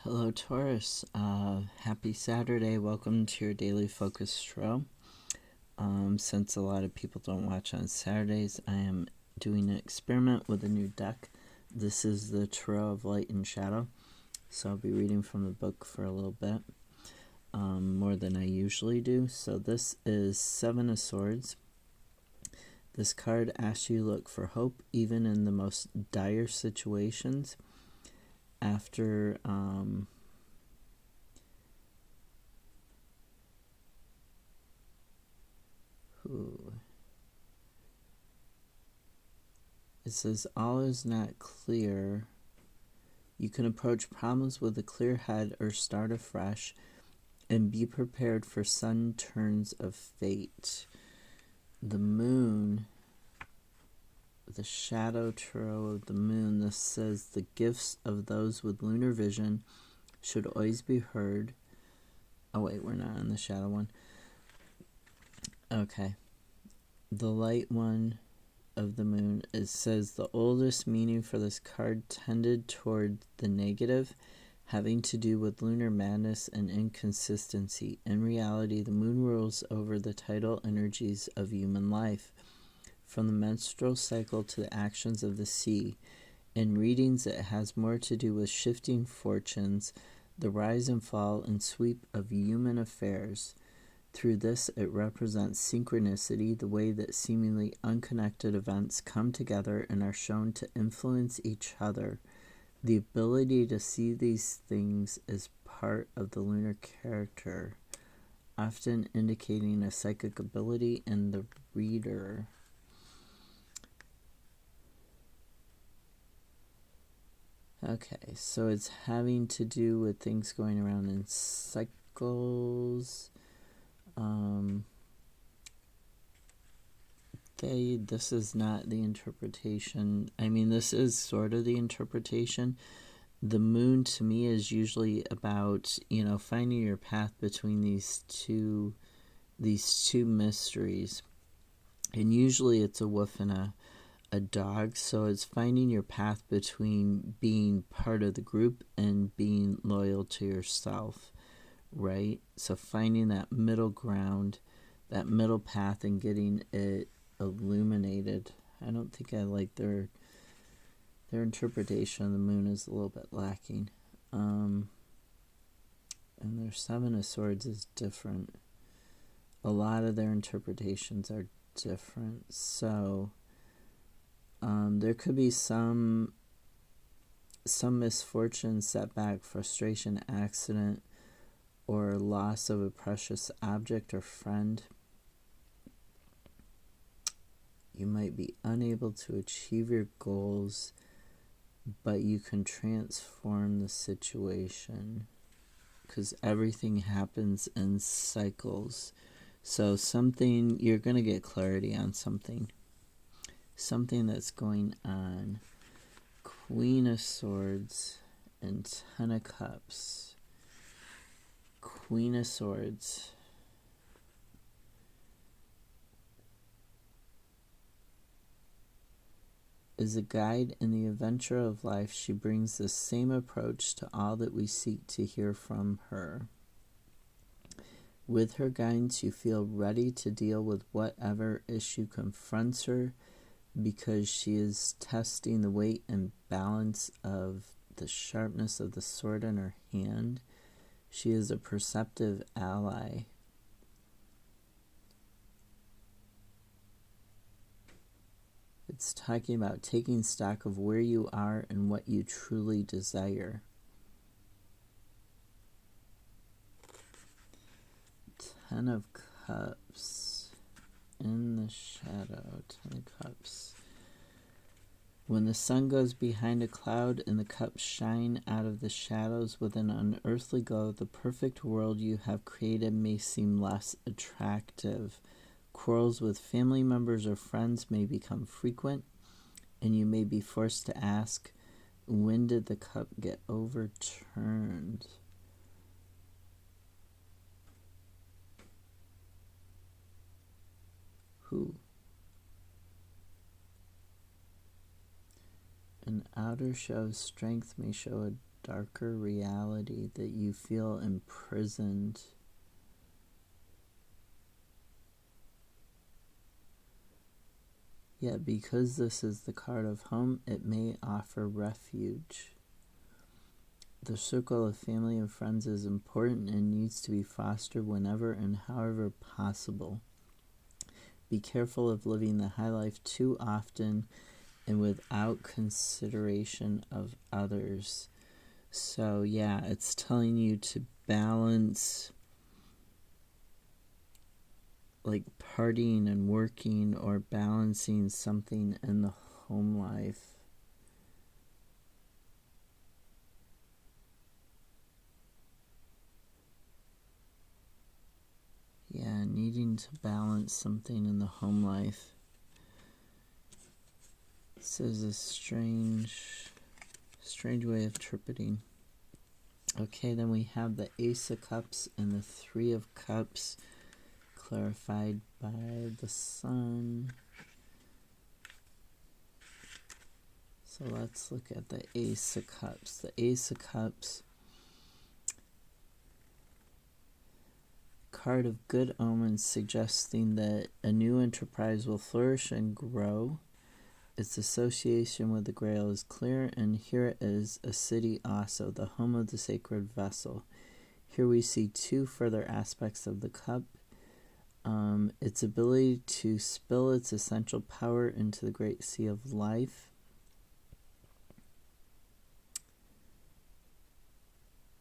Hello, Taurus. Happy Saturday. Welcome to your daily focus tarot. Since a lot of people don't watch on Saturdays, I am doing an experiment with a new deck. This is the Tarot of Light and Shadow. So I'll be reading from the book for a little bit, more than I usually do. So this is Seven of Swords. This card asks you to look for hope even in the most dire situations. After it says, all is not clear. You can approach problems with a clear head or start afresh and be prepared for sudden turns of fate. The moon, the shadow tarot of the moon, this says the gifts of those with lunar vision should always be heard. Oh wait, we're not on the shadow one. Okay. The light one of the moon, it says the oldest meaning for this card tended toward the negative, having to do with lunar madness and inconsistency. In reality, the moon rules over the tidal energies of human life, from the menstrual cycle to the actions of the sea. In readings, it has more to do with shifting fortunes, the rise and fall and sweep of human affairs. Through this, it represents synchronicity, the way that seemingly unconnected events come together and are shown to influence each other. The ability to see these things is part of the lunar character, often indicating a psychic ability in the reader. Okay, so it's having to do with things going around in cycles. This is not the interpretation. I mean, this is sort of the interpretation. The moon to me is usually about, finding your path between these two mysteries. And usually it's a wolf and a dog, so it's finding your path between being part of the group and being loyal to yourself, right? So finding that middle ground, that middle path, and getting it illuminated. I don't think I like their interpretation of the moon is a little bit lacking. And their Seven of Swords is different. A lot of their interpretations are different. So there could be some misfortune, setback, frustration, accident, or loss of a precious object or friend. You might be unable to achieve your goals, but you can transform the situation because everything happens in cycles. So you're going to get clarity on something that's going on. Queen of Swords and Ten of Cups. Queen of Swords. Is a guide in the adventure of life. She brings the same approach to all that we seek to hear from her. With her guidance, you feel ready to deal with whatever issue confronts her, because she is testing the weight and balance of the sharpness of the sword in her hand. She is a perceptive ally. It's talking about taking stock of where you are and what you truly desire. Ten of Cups in the shadow. Ten of Cups. When the sun goes behind a cloud and the cups shine out of the shadows with an unearthly glow, the perfect world you have created may seem less attractive. Quarrels with family members or friends may become frequent, and you may be forced to ask, when did the cup get overturned? Who? An outer show of strength may show a darker reality, that you feel imprisoned. Yet because this is the card of home, it may offer refuge. The circle of family and friends is important and needs to be fostered whenever and however possible. Be careful of living the high life too often and without consideration of others. So yeah, it's telling you to balance like partying and working, or balancing something in the home life. Yeah, needing to balance something in the home life. This is a strange way of interpreting. Okay, then we have the Ace of Cups and the Three of Cups, clarified by the Sun. So let's look at the Ace of Cups. The Ace of Cups, card of good omens, suggesting that a new enterprise will flourish and grow. Its association with the Grail is clear, and here it is, a city also, the home of the sacred vessel. Here we see two further aspects of the cup. Its ability to spill its essential power into the great sea of life.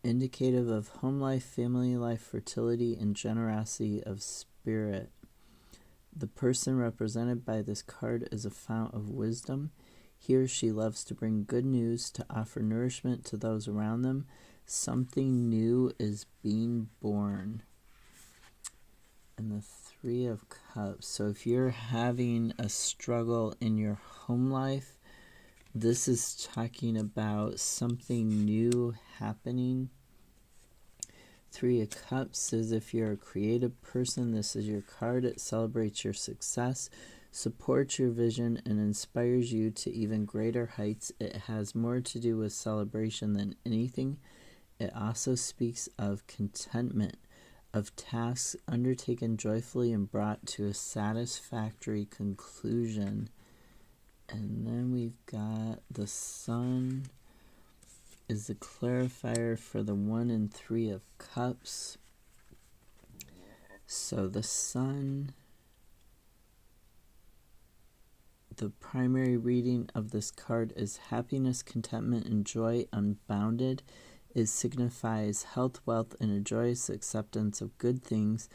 Indicative of home life, family life, fertility, and generosity of spirit. The person represented by this card is a fount of wisdom. He or she loves to bring good news, to offer nourishment to those around them. Something new is being born. And the Three of Cups. So if you're having a struggle in your home life, this is talking about something new happening. Three of Cups says if you're a creative person, this is your card. It celebrates your success, supports your vision, and inspires you to even greater heights. It has more to do with celebration than anything. It also speaks of contentment, of tasks undertaken joyfully and brought to a satisfactory conclusion. And then we've got the Sun is the clarifier for the 1 and 3 of Cups. So the Sun, the primary reading of this card is happiness, contentment, and joy unbounded. It signifies health, wealth, and a joyous acceptance of good things,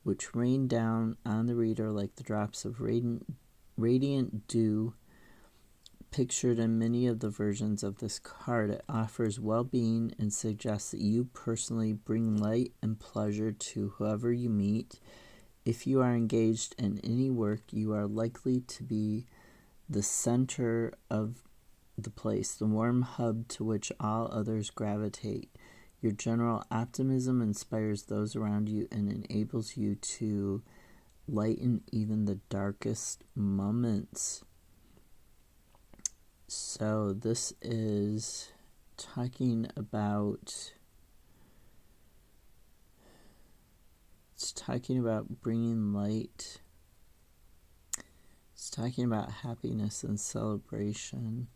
which rain down on the reader like the drops of radiant dew pictured in many of the versions of this card. It offers well-being and suggests that you personally bring light and pleasure to whoever you meet. If you are engaged in any work, you are likely to be the center of the place, the warm hub to which all others gravitate. Your general optimism inspires those around you and enables you to lighten even the darkest moments. So this is talking about, it's talking about bringing light. It's talking about happiness and celebration.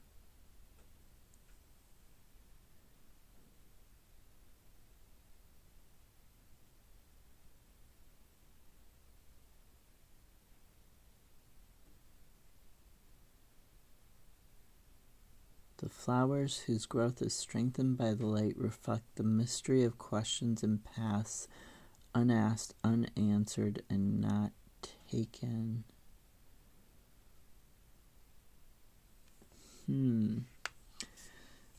The flowers whose growth is strengthened by the light reflect the mystery of questions and paths unasked, unanswered, and not taken.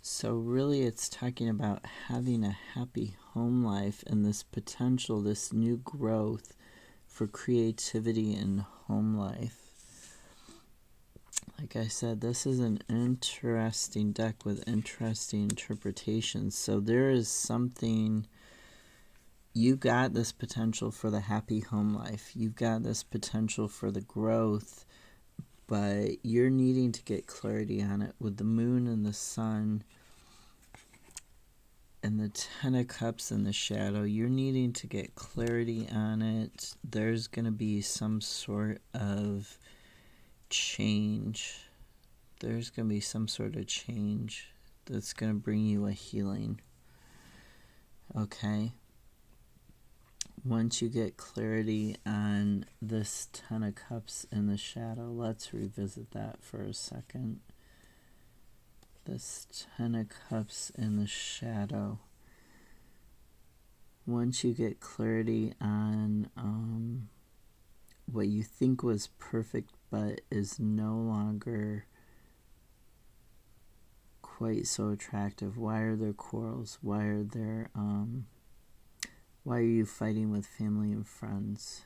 So really it's talking about having a happy home life and this potential, this new growth for creativity in home life. Like I said, this is an interesting deck with interesting interpretations. So there is something, you got this potential for the happy home life. You've got this potential for the growth, but you're needing to get clarity on it. With the Moon and the Sun, And the Ten of Cups in the shadow, you're needing to get clarity on it. There's going to be some sort of change. There's going to be some sort of change that's going to bring you a healing. Okay? Once you get clarity on this Ten of Cups in the shadow, let's revisit that for a second. This Ten of Cups in the shadow. Once you get clarity on what you think was perfect but is no longer quite so attractive. Why are there quarrels? Why are you fighting with family and friends?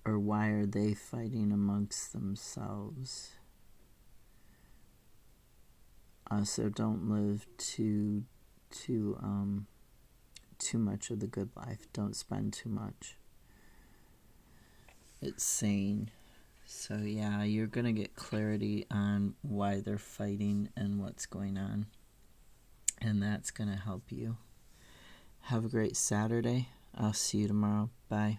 Or why are they fighting amongst themselves? So don't live too much of the good life. Don't spend too much. It's saying. So yeah, you're going to get clarity on why they're fighting and what's going on. And that's going to help you. Have a great Saturday. I'll see you tomorrow. Bye.